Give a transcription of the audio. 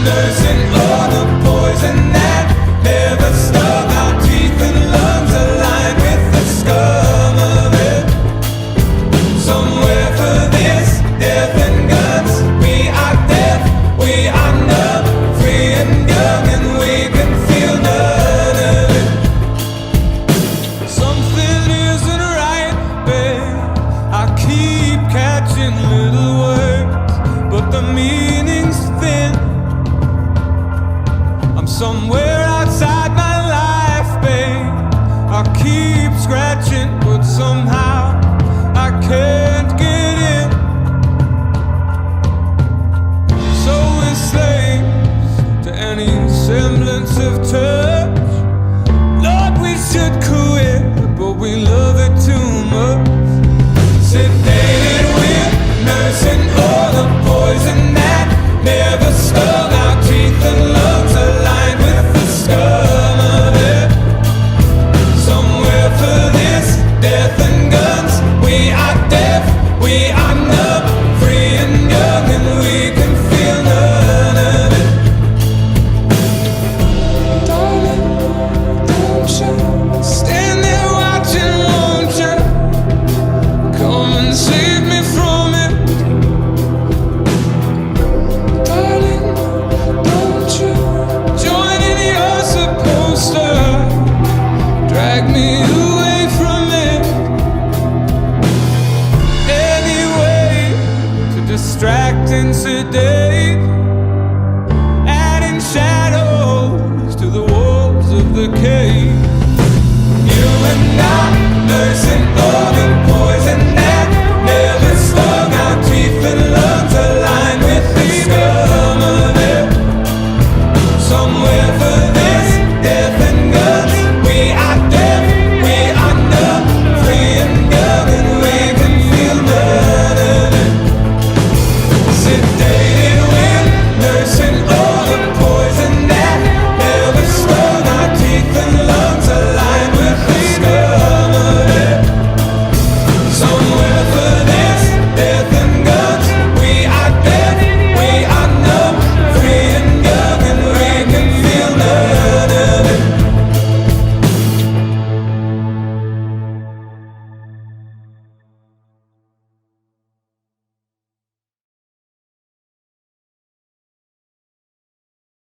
nursing all the poison that never stuck. Our teeth and lungs aligned with the scum of it. Somewhere for this, death and guns. We are deaf, we are numb, free and young, and we can feel none of it. Something isn't right, babe. I keep catching little words, but the meaning's thin. I'm somewhere outside my life, babe. I keep scratching, but somehow I can't get in. So we're slaves to any semblance of touch. Lord, we should quit, but we love